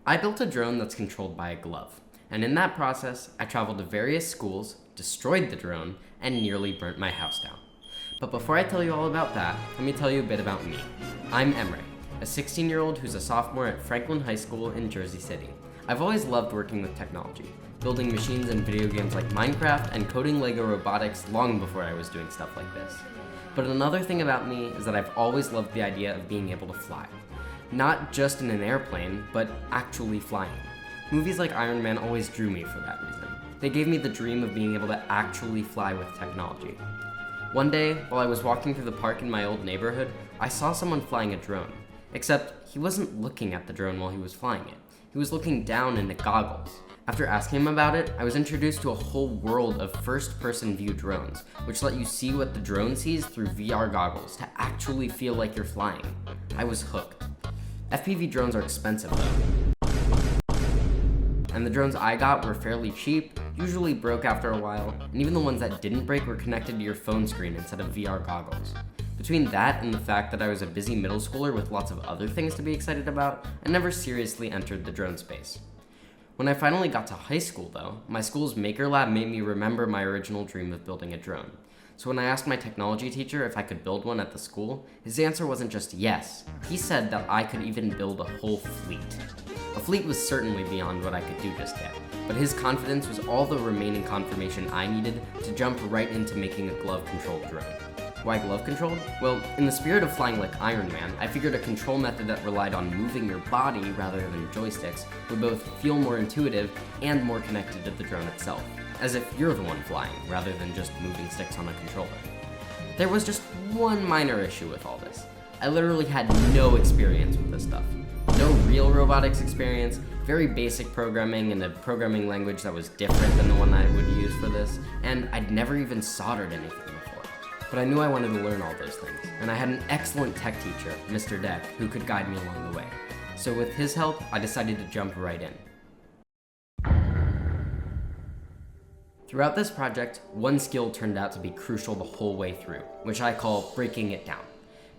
I built a drone that's controlled by a glove, and in that process, I traveled to various schools, destroyed the drone, and nearly burnt my house down. But before I tell you all about that, let me tell you a bit about me. I'm Emre, a 16-year-old who's a sophomore at Franklin High School in Jersey City. I've always loved working with technology, building machines and video games like Minecraft and coding Lego robotics long before I was doing stuff like this. But another thing about me is that I've always loved the idea of being able to fly. Not just in an airplane, but actually flying. Movies like Iron Man always drew me for that reason. They gave me the dream of being able to actually fly with technology. One day, while I was walking through the park in my old neighborhood, I saw someone flying a drone. Except, he wasn't looking at the drone while he was flying it. He was looking down into goggles. After asking him about it, I was introduced to a whole world of first-person view drones, which let you see what the drone sees through VR goggles to actually feel like you're flying. I was hooked. FPV drones are expensive though. And the drones I got were fairly cheap, usually broke after a while, and even the ones that didn't break were connected to your phone screen instead of VR goggles. Between that and the fact that I was a busy middle schooler with lots of other things to be excited about, I never seriously entered the drone space. When I finally got to high school though, my school's Maker Lab made me remember my original dream of building a drone. So when I asked my technology teacher if I could build one at the school, his answer wasn't just yes. He said that I could even build a whole fleet. A fleet was certainly beyond what I could do just yet, but his confidence was all the remaining confirmation I needed to jump right into making a glove-controlled drone. Why glove-controlled? Well, in the spirit of flying like Iron Man, I figured a control method that relied on moving your body rather than joysticks would both feel more intuitive and more connected to the drone itself, as if you're the one flying rather than just moving sticks on a controller. There was just one minor issue with all this. I literally had no experience with this stuff. No real robotics experience, very basic programming in a programming language that was different than the one I would use for this, and I'd never even soldered anything before. But I knew I wanted to learn all those things, and I had an excellent tech teacher, Mr. Deck, who could guide me along the way. So with his help, I decided to jump right in. Throughout this project, one skill turned out to be crucial the whole way through, which I call breaking it down.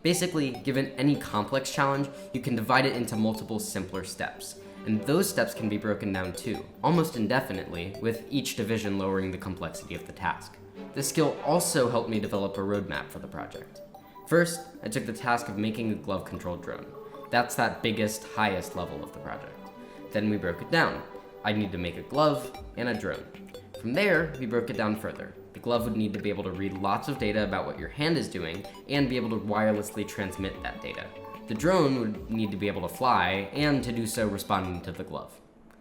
Basically, given any complex challenge, you can divide it into multiple simpler steps, and those steps can be broken down too, almost indefinitely, with each division lowering the complexity of the task. This skill also helped me develop a roadmap for the project. First, I took the task of making a glove-controlled drone. That's that biggest, highest level of the project. Then we broke it down. I'd need to make a glove and a drone. From there, we broke it down further. The glove would need to be able to read lots of data about what your hand is doing and be able to wirelessly transmit that data. The drone would need to be able to fly and to do so responding to the glove.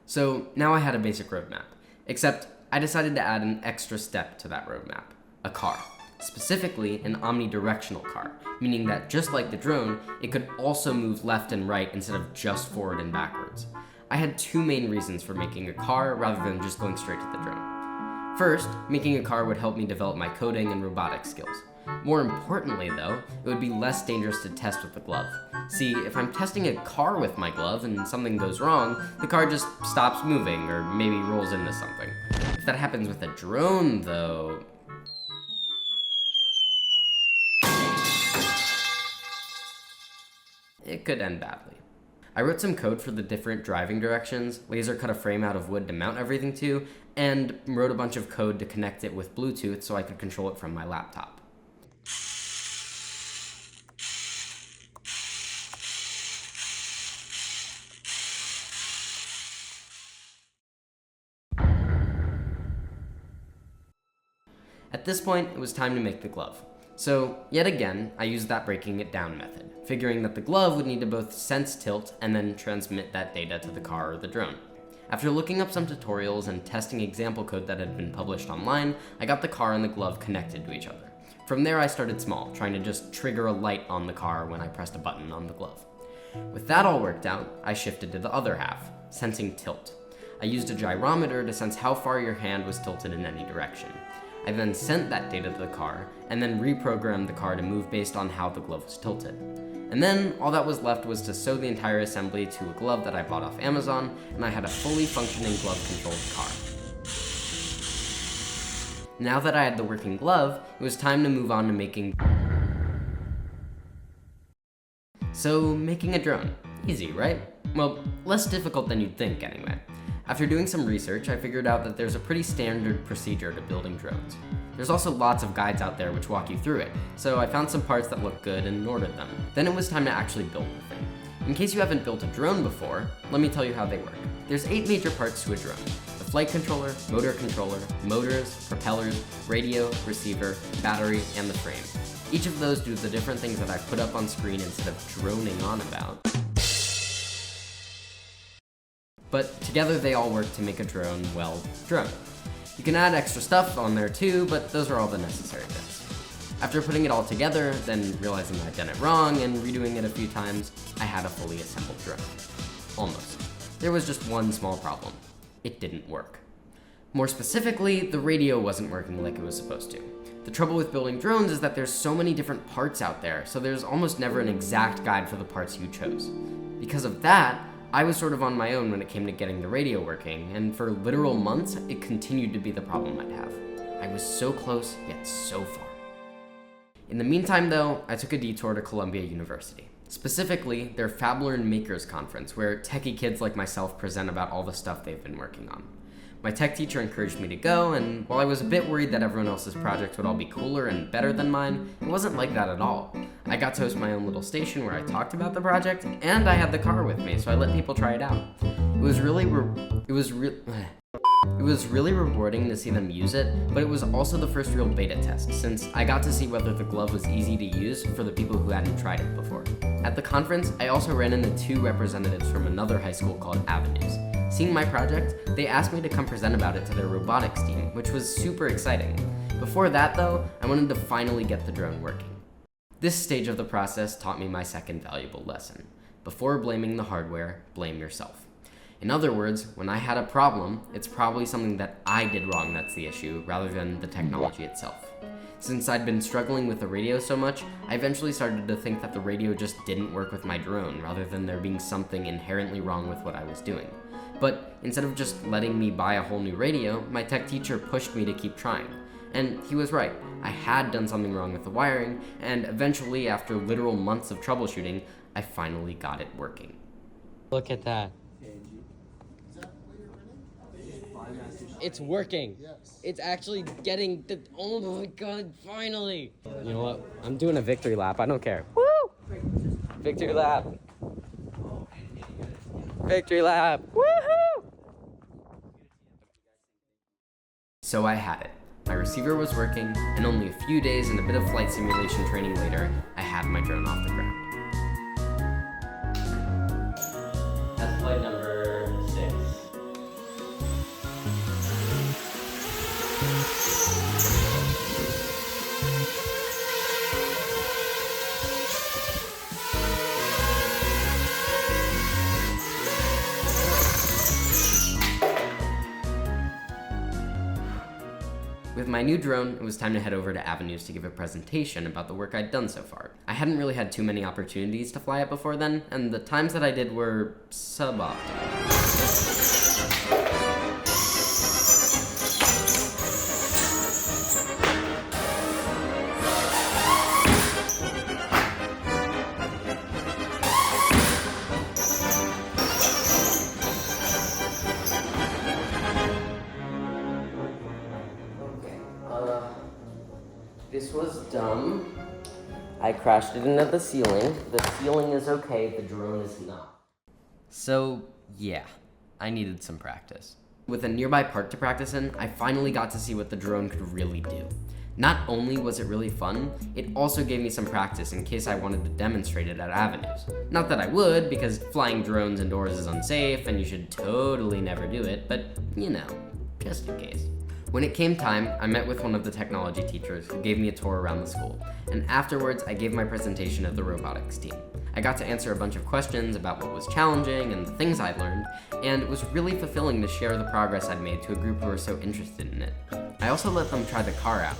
So now I had a basic roadmap, except I decided to add an extra step to that roadmap, a car. Specifically, an omnidirectional car, meaning that just like the drone, it could also move left and right instead of just forward and backwards. I had two main reasons for making a car rather than just going straight to the drone. First, making a car would help me develop my coding and robotics skills. More importantly though, it would be less dangerous to test with the glove. See, if I'm testing a car with my glove and something goes wrong, the car just stops moving or maybe rolls into something. If that happens with a drone though, it could end badly. I wrote some code for the different driving directions, laser cut a frame out of wood to mount everything to, and wrote a bunch of code to connect it with Bluetooth so I could control it from my laptop. At this point, it was time to make the glove. So, yet again, I used that breaking it down method, figuring that the glove would need to both sense tilt and then transmit that data to the car or the drone. After looking up some tutorials and testing example code that had been published online, I got the car and the glove connected to each other. From there, I started small, trying to just trigger a light on the car when I pressed a button on the glove. With that all worked out, I shifted to the other half, sensing tilt. I used a gyrometer to sense how far your hand was tilted in any direction. I then sent that data to the car, and then reprogrammed the car to move based on how the glove was tilted. And then, all that was left was to sew the entire assembly to a glove that I bought off Amazon, and I had a fully functioning glove-controlled car. Now that I had the working glove, it was time to move on to making a drone. Easy, right? Well, less difficult than you'd think anyway. After doing some research, I figured out that there's a pretty standard procedure to building drones. There's also lots of guides out there which walk you through it, so I found some parts that looked good and ordered them. Then it was time to actually build the thing. In case you haven't built a drone before, let me tell you how they work. There's 8 major parts to a drone: the flight controller, motors, propellers, radio, receiver, battery, and the frame. Each of those do the different things that I put up on screen instead of droning on about. But together they all work to make a drone, well, drone. You can add extra stuff on there too, but those are all the necessary bits. After putting it all together, then realizing I'd done it wrong and redoing it a few times, I had a fully assembled drone. Almost. There was just one small problem. It didn't work. More specifically, the radio wasn't working like it was supposed to. The trouble with building drones is that there's so many different parts out there, so there's almost never an exact guide for the parts you chose. Because of that, I was sort of on my own when it came to getting the radio working, and for literal months, it continued to be the problem I'd have. I was so close, yet so far. In the meantime though, I took a detour to Columbia University. Specifically, their Fab Learn Makers Conference, where techie kids like myself present about all the stuff they've been working on. My tech teacher encouraged me to go, and while I was a bit worried that everyone else's projects would all be cooler and better than mine, it wasn't like that at all. I got to host my own little station where I talked about the project, and I had the car with me, so I let people try it out. It was really rewarding to see them use it, but it was also the first real beta test, since I got to see whether the glove was easy to use for the people who hadn't tried it before. At the conference, I also ran into 2 representatives from another high school called Avenues. Seeing my project, they asked me to come present about it to their robotics team, which was super exciting. Before that though, I wanted to finally get the drone working. This stage of the process taught me my second valuable lesson. Before blaming the hardware, blame yourself. In other words, when I had a problem, it's probably something that I did wrong that's the issue, rather than the technology itself. Since I'd been struggling with the radio so much, I eventually started to think that the radio just didn't work with my drone, rather than there being something inherently wrong with what I was doing. But instead of just letting me buy a whole new radio, my tech teacher pushed me to keep trying. And he was right. I had done something wrong with the wiring, and eventually, after literal months of troubleshooting, I finally got it working. Look at that. It's working. It's actually getting the, oh my god, finally. You know what? I'm doing a victory lap. I don't care. Woo! Victory lap. Victory lap. Woohoo! So I had it. My receiver was working, and only a few days and a bit of flight simulation training later, I had my drone off the ground. That's flight number 6. With my new drone, it was time to head over to Avenues to give a presentation about the work I'd done so far. I hadn't really had too many opportunities to fly it before then, and the times that I did were suboptimal. This was dumb. I crashed it into the ceiling. The ceiling is okay, the drone is not. So, yeah, I needed some practice. With a nearby park to practice in, I finally got to see what the drone could really do. Not only was it really fun, it also gave me some practice in case I wanted to demonstrate it at Avenues. Not that I would, because flying drones indoors is unsafe and you should totally never do it, but you know, just in case. When it came time, I met with one of the technology teachers who gave me a tour around the school, and afterwards I gave my presentation of the robotics team. I got to answer a bunch of questions about what was challenging and the things I'd learned, and it was really fulfilling to share the progress I'd made to a group who were so interested in it. I also let them try the car out.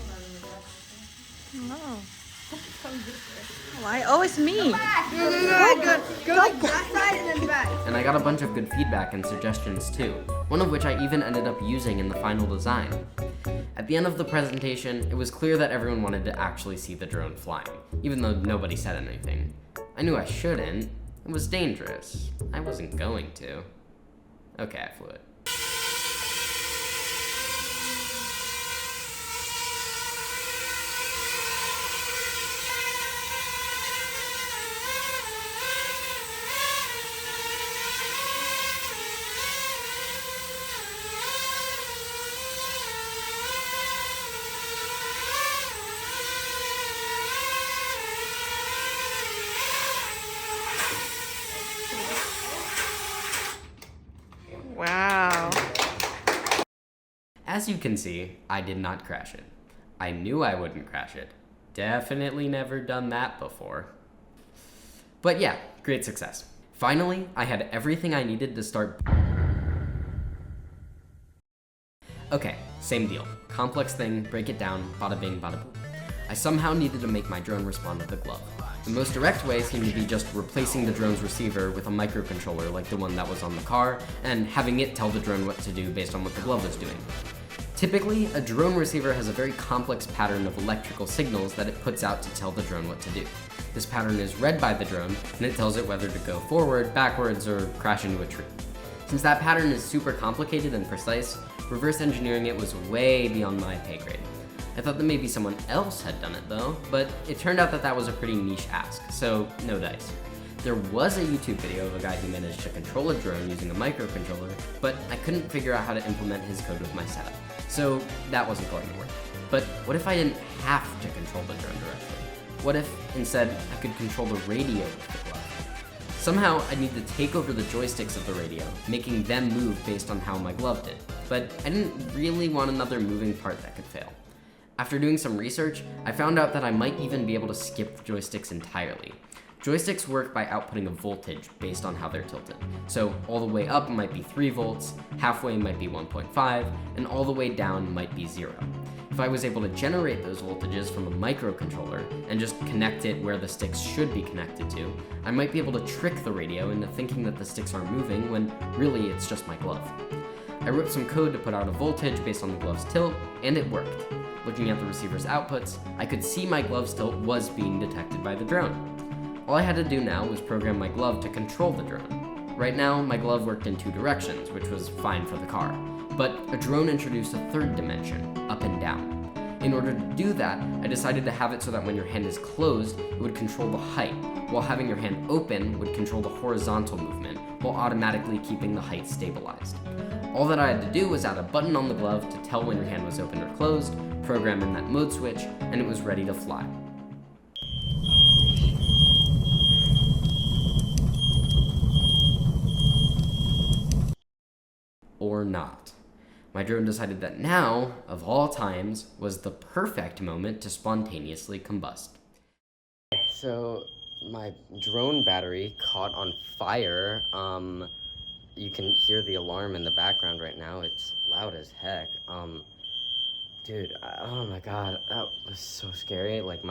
No. Why? Oh, it's me. Go that side and then back. And I got a bunch of good feedback and suggestions too, one of which I even ended up using in the final design. At the end of the presentation, it was clear that everyone wanted to actually see the drone flying, even though nobody said anything. I knew I shouldn't. It was dangerous. I wasn't going to. Okay, I flew it. Wow. As you can see, I did not crash it. I knew I wouldn't crash it. Definitely never done that before. But yeah, great success. Finally, I had everything I needed to start. Okay, same deal. Complex thing, break it down, bada bing, bada boom. I somehow needed to make my drone respond to the glove. The most direct way seemed to be just replacing the drone's receiver with a microcontroller like the one that was on the car, and having it tell the drone what to do based on what the glove was doing. Typically, a drone receiver has a very complex pattern of electrical signals that it puts out to tell the drone what to do. This pattern is read by the drone, and it tells it whether to go forward, backwards, or crash into a tree. Since that pattern is super complicated and precise, reverse engineering it was way beyond my pay grade. I thought that maybe someone else had done it though, but it turned out that that was a pretty niche ask, so no dice. There was a YouTube video of a guy who managed to control a drone using a microcontroller, but I couldn't figure out how to implement his code with my setup, so that wasn't going to work. But what if I didn't have to control the drone directly? What if, instead, I could control the radio with the glove? Somehow, I'd need to take over the joysticks of the radio, making them move based on how my glove did. But I didn't really want another moving part that could fail. After doing some research, I found out that I might even be able to skip joysticks entirely. Joysticks work by outputting a voltage based on how they're tilted. So all the way up might be 3 volts, halfway might be 1.5, and all the way down might be 0. If I was able to generate those voltages from a microcontroller and just connect it where the sticks should be connected to, I might be able to trick the radio into thinking that the sticks are moving when really it's just my glove. I wrote some code to put out a voltage based on the glove's tilt, and it worked. Looking at the receiver's outputs, I could see my glove's tilt was being detected by the drone. All I had to do now was program my glove to control the drone. Right now, my glove worked in 2 directions, which was fine for the car. But a drone introduced a 3rd dimension, up and down. In order to do that, I decided to have it so that when your hand is closed, it would control the height, while having your hand open would control the horizontal movement, while automatically keeping the height stabilized. All that I had to do was add a button on the glove to tell when your hand was open or closed, program in that mode switch, and it was ready to fly. Or not. My drone decided that now, of all times, was the perfect moment to spontaneously combust. So, my drone battery caught on fire. You can hear the alarm in the background right now. It's loud as heck. Dude, oh my god, that was so scary. Like,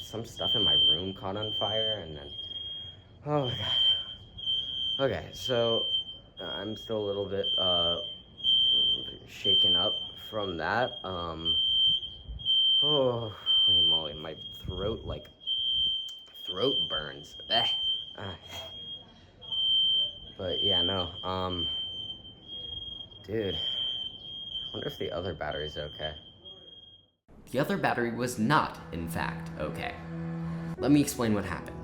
some stuff in my room caught on fire, and then, oh my god. Okay, so, I'm still a little bit, shaken up from that. Oh, holy moly, my throat burns. But yeah, no, dude, I wonder if the other battery's okay. The other battery was not, in fact, okay. Let me explain what happened.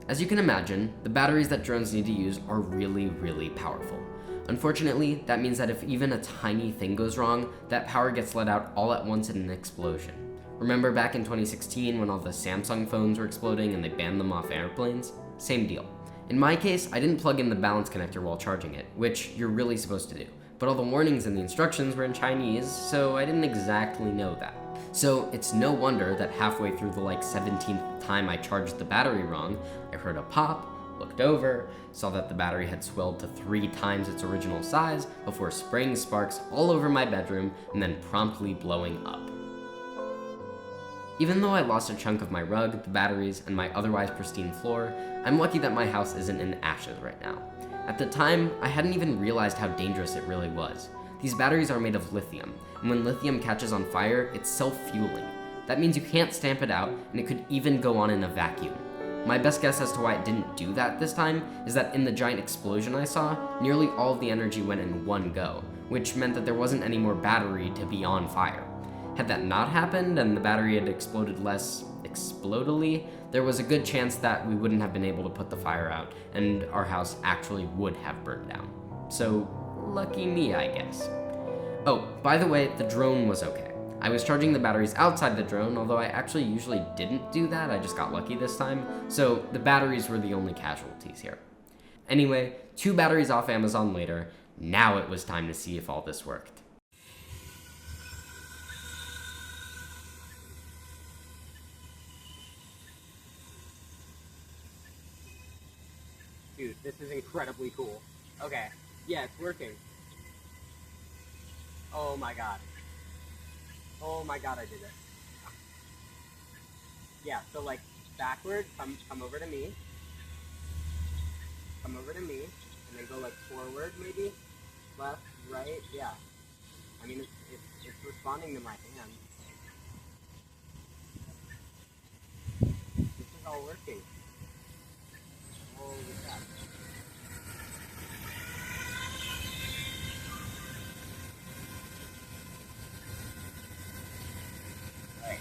As you can imagine, the batteries that drones need to use are really, really powerful. Unfortunately, that means that if even a tiny thing goes wrong, that power gets let out all at once in an explosion. Remember back in 2016 when all the Samsung phones were exploding and they banned them off airplanes? Same deal. In my case, I didn't plug in the balance connector while charging it, which you're really supposed to do. But all the warnings and the instructions were in Chinese, so I didn't exactly know that. So it's no wonder that halfway through the 17th time I charged the battery wrong, I heard a pop, looked over, saw that the battery had swelled to 3 times its original size before spraying sparks all over my bedroom and then promptly blowing up. Even though I lost a chunk of my rug, the batteries, and my otherwise pristine floor, I'm lucky that my house isn't in ashes right now. At the time, I hadn't even realized how dangerous it really was. These batteries are made of lithium, and when lithium catches on fire, it's self-fueling. That means you can't stamp it out, and it could even go on in a vacuum. My best guess as to why it didn't do that this time is that in the giant explosion I saw, nearly all of the energy went in one go, which meant that there wasn't any more battery to be on fire. Had that not happened and the battery had exploded less explodily, there was a good chance that we wouldn't have been able to put the fire out and our house actually would have burned down. So, lucky me, I guess. Oh, by the way, the drone was okay. I was charging the batteries outside the drone, although I actually usually didn't do that, I just got lucky this time, so the batteries were the only casualties here. Anyway, 2 batteries off Amazon later, now it was time to see if all this worked. Dude, this is incredibly cool. Okay, yeah, it's working. Oh my god. Oh my god, I did it. Yeah, so like backward, come over to me. Come over to me, and then go like forward maybe. Left, right, yeah. I mean, it's responding to my hand. This is all working. Holy crap. Alright.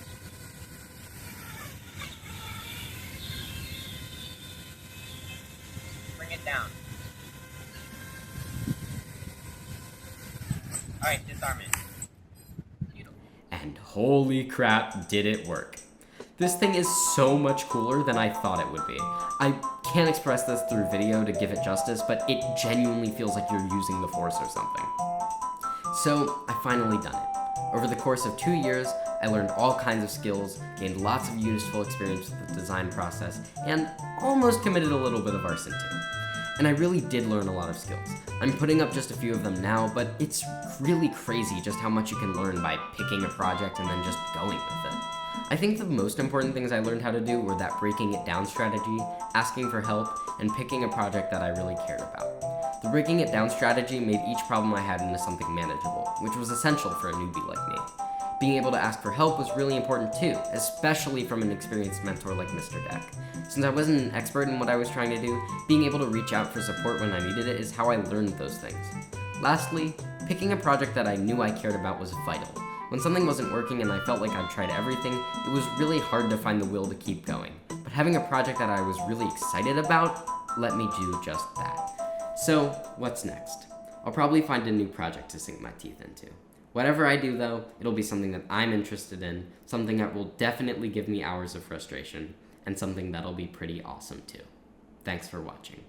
Bring it down. Alright, disarm it. Beautiful. And holy crap, did it work. This thing is so much cooler than I thought it would be. I can't express this through video to give it justice, but it genuinely feels like you're using the Force or something. So, I finally done it. Over the course of 2 years, I learned all kinds of skills, gained lots of useful experience with the design process, and almost committed a little bit of arson too. And I really did learn a lot of skills. I'm putting up just a few of them now, but it's really crazy just how much you can learn by picking a project and then just going with it. I think the most important things I learned how to do were that breaking it down strategy, asking for help, and picking a project that I really cared about. The breaking it down strategy made each problem I had into something manageable, which was essential for a newbie like me. Being able to ask for help was really important too, especially from an experienced mentor like Mr. Deck. Since I wasn't an expert in what I was trying to do, being able to reach out for support when I needed it is how I learned those things. Lastly, picking a project that I knew I cared about was vital. When something wasn't working and I felt like I'd tried everything, it was really hard to find the will to keep going. But having a project that I was really excited about let me do just that. So, what's next? I'll probably find a new project to sink my teeth into. Whatever I do though, it'll be something that I'm interested in, something that will definitely give me hours of frustration, and something that'll be pretty awesome too. Thanks for watching.